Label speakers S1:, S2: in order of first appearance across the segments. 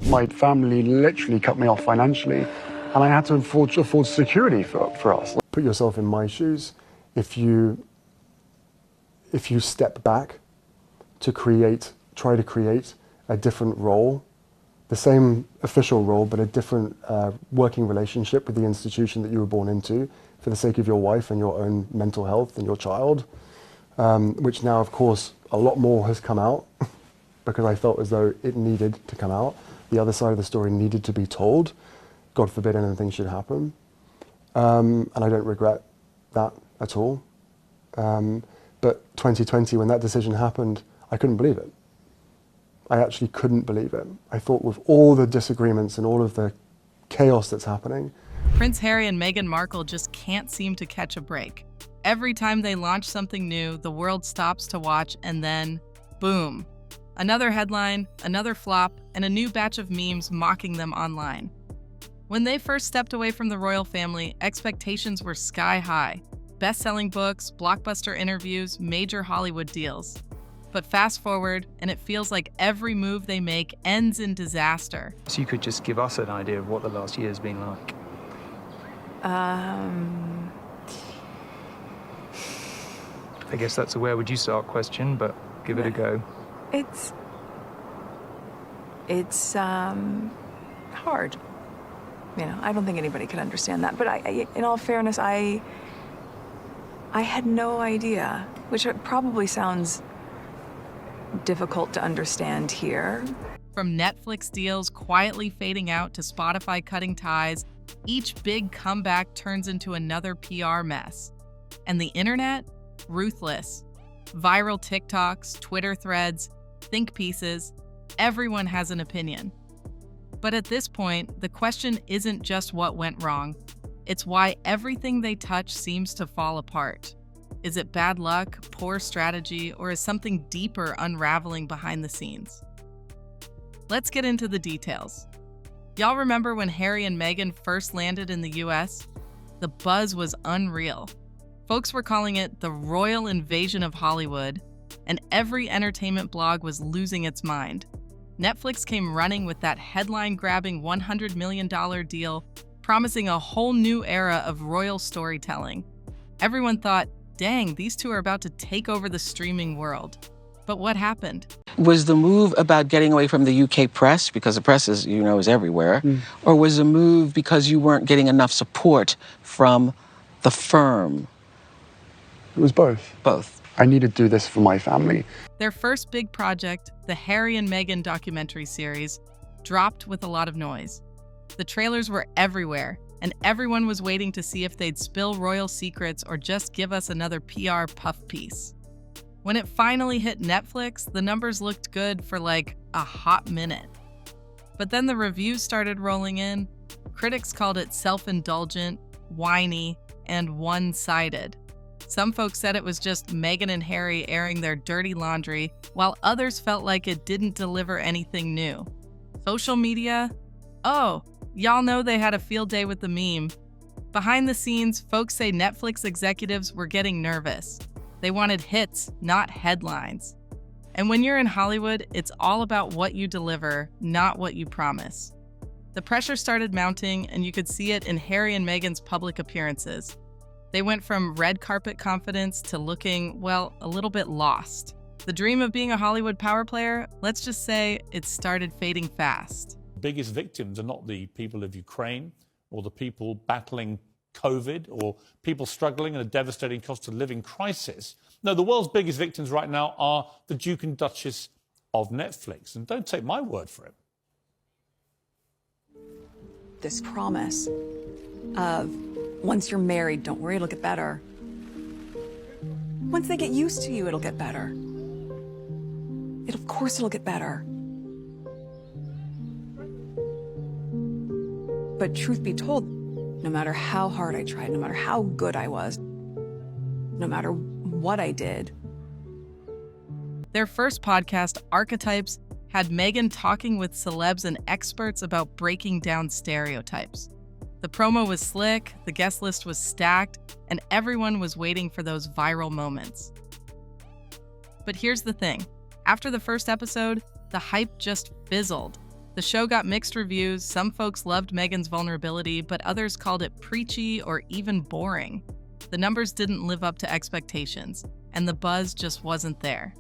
S1: My family literally cut me off financially, and I had to afford security for us. Put yourself in my shoes. If you step back to try to create a different role, the same official role, but a different working relationship with the institution that you were born into for the sake of your wife and your own mental health and your child, which now, of course, a lot more has come out because I felt as though it needed to come out. The other side of the story needed to be told. God forbid anything should happen. And I don't regret that at all. But 2020, when that decision happened, I couldn't believe it. I actually couldn't believe it. I thought with all the disagreements and all of the chaos that's happening.
S2: Prince Harry and Meghan Markle just can't seem to catch a break. Every time they launch something new, the world stops to watch, and then, boom. Another headline, another flop, and a new batch of memes mocking them online. When they first stepped away from the royal family, expectations were sky high. Best-selling books, blockbuster interviews, major Hollywood deals. But fast forward, and it feels like every move they make ends in disaster.
S3: So you could just give us an idea of what the last year's been like. I guess that's a where would you start question, but give it a go.
S4: It's hard. You know, I don't think anybody could understand that. But in all fairness, I had no idea, which probably sounds difficult to understand here.
S2: From Netflix deals quietly fading out to Spotify cutting ties, each big comeback turns into another PR mess. And the internet? Ruthless. Viral TikToks, Twitter threads, think pieces, everyone has an opinion. But at this point, the question isn't just what went wrong. It's why everything they touch seems to fall apart. Is it bad luck, poor strategy, or is something deeper unraveling behind the scenes? Let's get into the details. Y'all remember when Harry and Meghan first landed in the US? The buzz was unreal. Folks were calling it the royal invasion of Hollywood, and every entertainment blog was losing its mind. Netflix came running with that headline-grabbing $100 million deal, promising a whole new era of royal storytelling. Everyone thought, dang, these two are about to take over the streaming world. But what happened?
S5: Was the move about getting away from the UK press, because the press is, is everywhere, or was the move because you weren't getting enough support from the firm?
S1: It was both.
S5: Both.
S1: I needed to do this for my family.
S2: Their first big project, the Harry and Meghan documentary series, dropped with a lot of noise. The trailers were everywhere, and everyone was waiting to see if they'd spill royal secrets or just give us another PR puff piece. When it finally hit Netflix, the numbers looked good for like a hot minute. But then the reviews started rolling in. Critics called it self-indulgent, whiny, and one-sided. Some folks said it was just Meghan and Harry airing their dirty laundry, while others felt like it didn't deliver anything new. Social media? Oh, y'all know they had a field day with the meme. Behind the scenes, folks say Netflix executives were getting nervous. They wanted hits, not headlines. And when you're in Hollywood, it's all about what you deliver, not what you promise. The pressure started mounting, and you could see it in Harry and Meghan's public appearances. They went from red carpet confidence to looking, well, a little bit lost. The dream of being a Hollywood power player, let's just say it started fading fast.
S6: The biggest victims are not the people of Ukraine or the people battling COVID or people struggling in a devastating cost of living crisis. No, the world's biggest victims right now are the Duke and Duchess of Netflix. And don't take my word for it.
S4: This promise of once you're married, don't worry, it'll get better. Once they get used to you, it'll get better. Of course it'll get better. But truth be told, no matter how hard I tried, no matter how good I was, no matter what I did.
S2: Their first podcast, Archetypes, had Meghan talking with celebs and experts about breaking down stereotypes. The promo was slick, the guest list was stacked, and everyone was waiting for those viral moments. But here's the thing. After the first episode, the hype just fizzled. The show got mixed reviews. Some folks loved Meghan's vulnerability, but others called it preachy or even boring. The numbers didn't live up to expectations, and the buzz just wasn't there.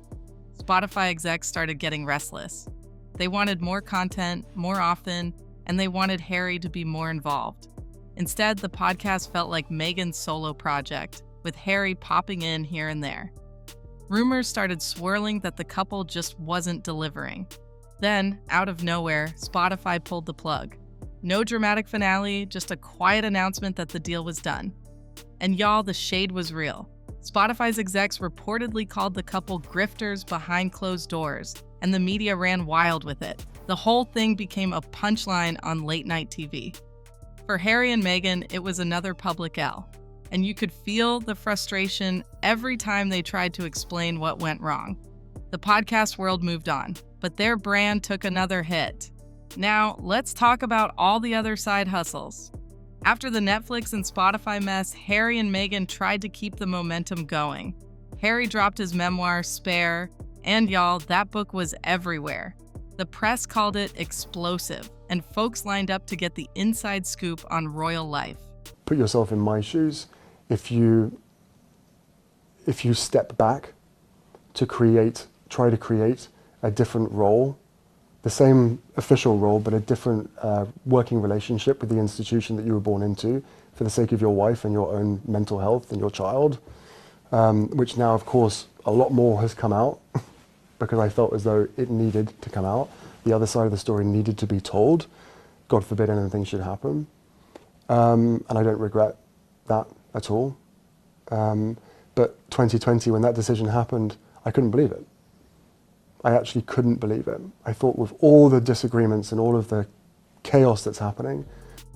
S2: Spotify execs started getting restless. They wanted more content, more often, and they wanted Harry to be more involved. Instead, the podcast felt like Meghan's solo project, with Harry popping in here and there. Rumors started swirling that the couple just wasn't delivering. Then, out of nowhere, Spotify pulled the plug. No dramatic finale, just a quiet announcement that the deal was done. And y'all, the shade was real. Spotify's execs reportedly called the couple grifters behind closed doors, and the media ran wild with it. The whole thing became a punchline on late-night TV. For Harry and Meghan, it was another public L, and you could feel the frustration every time they tried to explain what went wrong. The podcast world moved on, but their brand took another hit. Now, let's talk about all the other side hustles. After the Netflix and Spotify mess, Harry and Meghan tried to keep the momentum going. Harry dropped his memoir, Spare, and y'all, that book was everywhere. The press called it explosive, and folks lined up to get the inside scoop on royal life.
S1: Put yourself in my shoes. If you step back to try to create a different role, the same official role, but a different working relationship with the institution that you were born into for the sake of your wife and your own mental health and your child, which now, of course, a lot more has come out because I felt as though it needed to come out. The other side of the story needed to be told. God forbid anything should happen. And I don't regret that at all. But 2020, when that decision happened, I couldn't believe it. I actually couldn't believe it. I thought with all the disagreements and all of the chaos that's happening.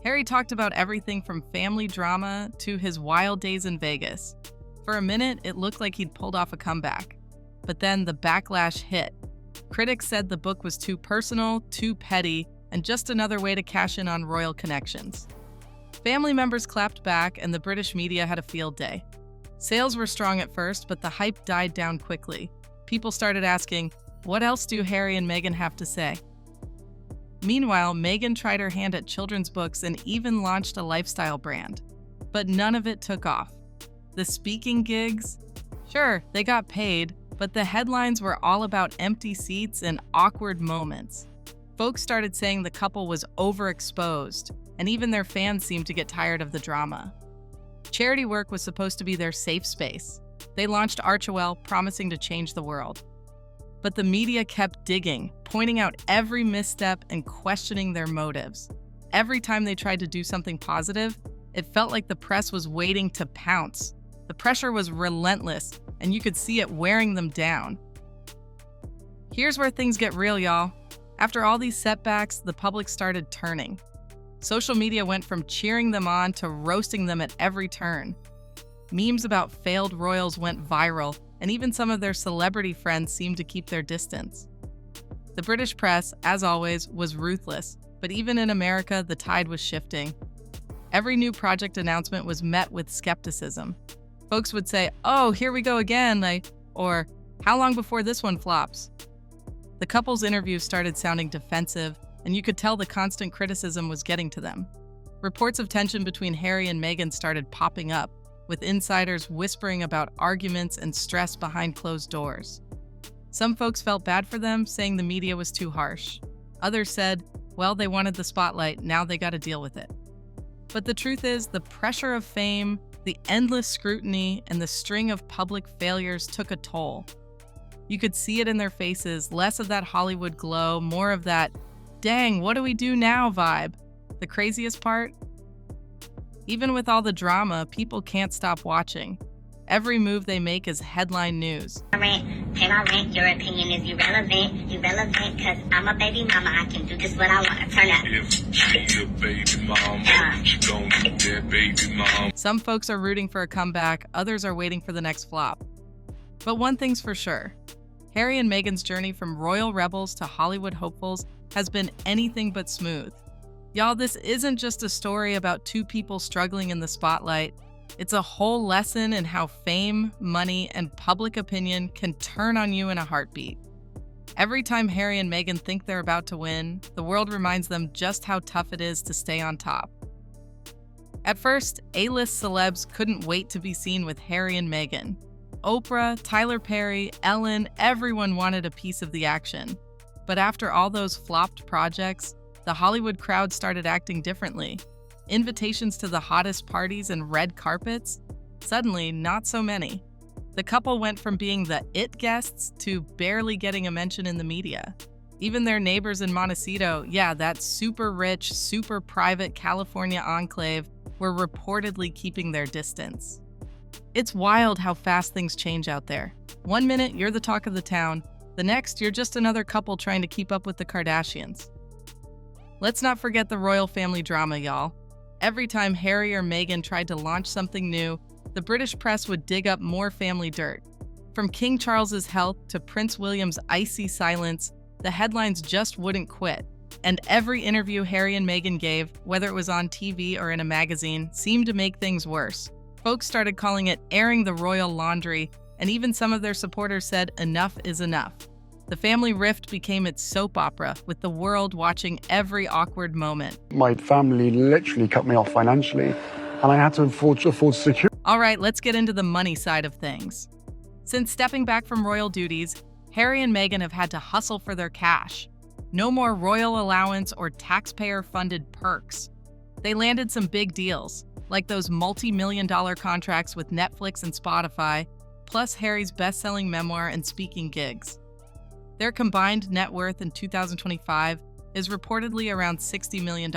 S2: Harry talked about everything from family drama to his wild days in Vegas. For a minute, it looked like he'd pulled off a comeback. But then the backlash hit. Critics said the book was too personal, too petty, and just another way to cash in on royal connections. Family members clapped back, and the British media had a field day. Sales were strong at first, but the hype died down quickly. People started asking, what else do Harry and Meghan have to say? Meanwhile, Meghan tried her hand at children's books and even launched a lifestyle brand. But none of it took off. The speaking gigs? Sure, they got paid, but the headlines were all about empty seats and awkward moments. Folks started saying the couple was overexposed, and even their fans seemed to get tired of the drama. Charity work was supposed to be their safe space. They launched Archewell, promising to change the world. But the media kept digging, pointing out every misstep and questioning their motives. Every time they tried to do something positive, it felt like the press was waiting to pounce. The pressure was relentless, and you could see it wearing them down. Here's where things get real, y'all. After all these setbacks, the public started turning. Social media went from cheering them on to roasting them at every turn. Memes about failed royals went viral, and even some of their celebrity friends seemed to keep their distance. The British press, as always, was ruthless, but even in America, the tide was shifting. Every new project announcement was met with skepticism. Folks would say, "Oh, here we go again," or "How long before this one flops?" The couple's interviews started sounding defensive, and you could tell the constant criticism was getting to them. Reports of tension between Harry and Meghan started popping up, with insiders whispering about arguments and stress behind closed doors. Some folks felt bad for them, saying the media was too harsh. Others said, well, they wanted the spotlight, now they gotta deal with it. But the truth is, the pressure of fame, the endless scrutiny, and the string of public failures took a toll. You could see it in their faces, less of that Hollywood glow, more of that, dang, what do we do now vibe. The craziest part? Even with all the drama, people can't stop watching. Every move they make is headline news.
S7: Pay my rent, your opinion is irrelevant, cause I'm a baby mama, I can do just what I want. Turn up.
S8: If she a baby mama, she gon' be that baby mama.
S2: Some folks are rooting for a comeback, others are waiting for the next flop. But one thing's for sure, Harry and Meghan's journey from royal rebels to Hollywood hopefuls has been anything but smooth. Y'all, this isn't just a story about two people struggling in the spotlight. It's a whole lesson in how fame, money, and public opinion can turn on you in a heartbeat. Every time Harry and Meghan think they're about to win, the world reminds them just how tough it is to stay on top. At first, A-list celebs couldn't wait to be seen with Harry and Meghan. Oprah, Tyler Perry, Ellen, everyone wanted a piece of the action. But after all those flopped projects, the Hollywood crowd started acting differently. Invitations to the hottest parties and red carpets? Suddenly, not so many. The couple went from being the it guests to barely getting a mention in the media. Even their neighbors in Montecito, that super rich, super private California enclave, were reportedly keeping their distance. It's wild how fast things change out there. One minute, you're the talk of the town. The next, you're just another couple trying to keep up with the Kardashians. Let's not forget the royal family drama, y'all. Every time Harry or Meghan tried to launch something new, the British press would dig up more family dirt. From King Charles's health to Prince William's icy silence, the headlines just wouldn't quit. And every interview Harry and Meghan gave, whether it was on TV or in a magazine, seemed to make things worse. Folks started calling it airing the royal laundry, and even some of their supporters said enough is enough. The family rift became its soap opera, with the world watching every awkward moment.
S1: My family literally cut me off financially, and I had to afford security.
S2: All right, let's get into the money side of things. Since stepping back from royal duties, Harry and Meghan have had to hustle for their cash. No more royal allowance or taxpayer-funded perks. They landed some big deals, like those multi-million-dollar contracts with Netflix and Spotify, plus Harry's best-selling memoir and speaking gigs. Their combined net worth in 2025 is reportedly around $60 million.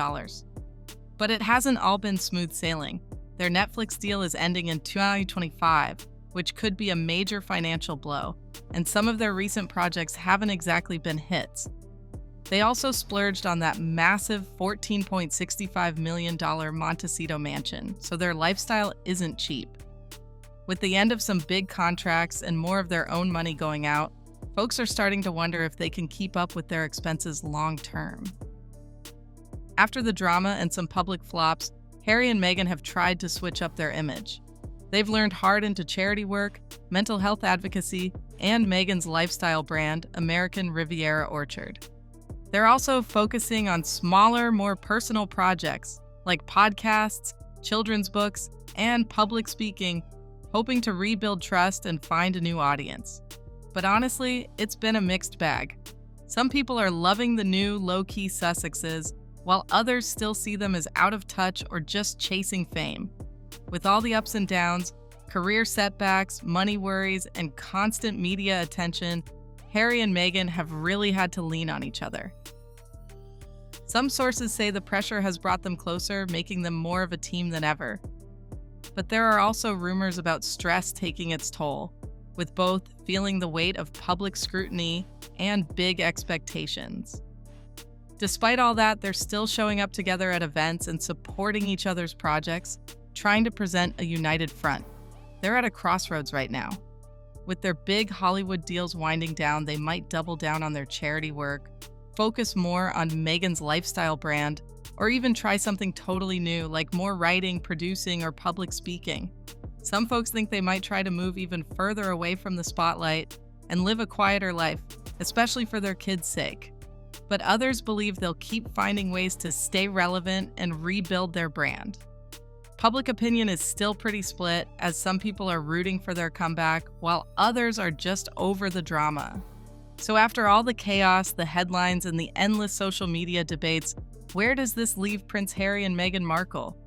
S2: But it hasn't all been smooth sailing. Their Netflix deal is ending in 2025, which could be a major financial blow, and some of their recent projects haven't exactly been hits. They also splurged on that massive $14.65 million Montecito mansion, so their lifestyle isn't cheap. With the end of some big contracts and more of their own money going out, folks are starting to wonder if they can keep up with their expenses long term. After the drama and some public flops, Harry and Meghan have tried to switch up their image. They've learned hard into charity work, mental health advocacy, and Meghan's lifestyle brand, American Riviera Orchard. They're also focusing on smaller, more personal projects like podcasts, children's books, and public speaking, hoping to rebuild trust and find a new audience. But honestly, it's been a mixed bag. Some people are loving the new low-key Sussexes, while others still see them as out of touch or just chasing fame. With all the ups and downs, career setbacks, money worries, and constant media attention, Harry and Meghan have really had to lean on each other. Some sources say the pressure has brought them closer, making them more of a team than ever. But there are also rumors about stress taking its toll, with both feeling the weight of public scrutiny and big expectations. Despite all that, they're still showing up together at events and supporting each other's projects, trying to present a united front. They're at a crossroads right now. With their big Hollywood deals winding down, they might double down on their charity work, focus more on Meghan's lifestyle brand, or even try something totally new, like more writing, producing, or public speaking. Some folks think they might try to move even further away from the spotlight and live a quieter life, especially for their kids' sake. But others believe they'll keep finding ways to stay relevant and rebuild their brand. Public opinion is still pretty split, as some people are rooting for their comeback, while others are just over the drama. So after all the chaos, the headlines, and the endless social media debates, where does this leave Prince Harry and Meghan Markle?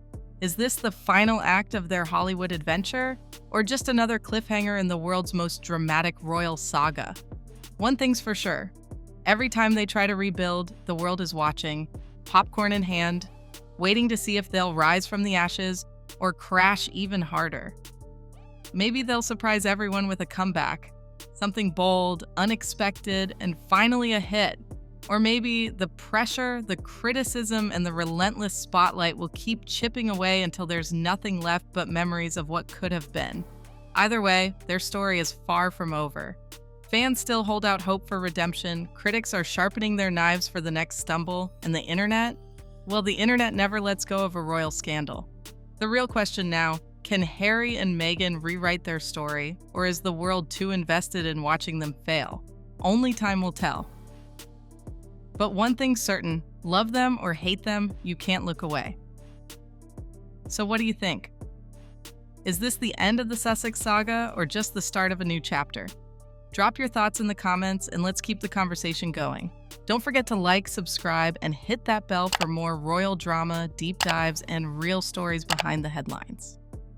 S2: Is this the final act of their Hollywood adventure, or just another cliffhanger in the world's most dramatic royal saga? One thing's for sure. Every time they try to rebuild, the world is watching, popcorn in hand, waiting to see if they'll rise from the ashes or crash even harder. Maybe they'll surprise everyone with a comeback, something bold, unexpected, and finally a hit. Or maybe the pressure, the criticism, and the relentless spotlight will keep chipping away until there's nothing left but memories of what could have been. Either way, their story is far from over. Fans still hold out hope for redemption, critics are sharpening their knives for the next stumble, and the internet? Well, the internet never lets go of a royal scandal. The real question now, can Harry and Meghan rewrite their story, or is the world too invested in watching them fail? Only time will tell. But one thing's certain, love them or hate them, you can't look away. So what do you think? Is this the end of the Sussex saga or just the start of a new chapter? Drop your thoughts in the comments and let's keep the conversation going. Don't forget to like, subscribe, and hit that bell for more royal drama, deep dives, and real stories behind the headlines.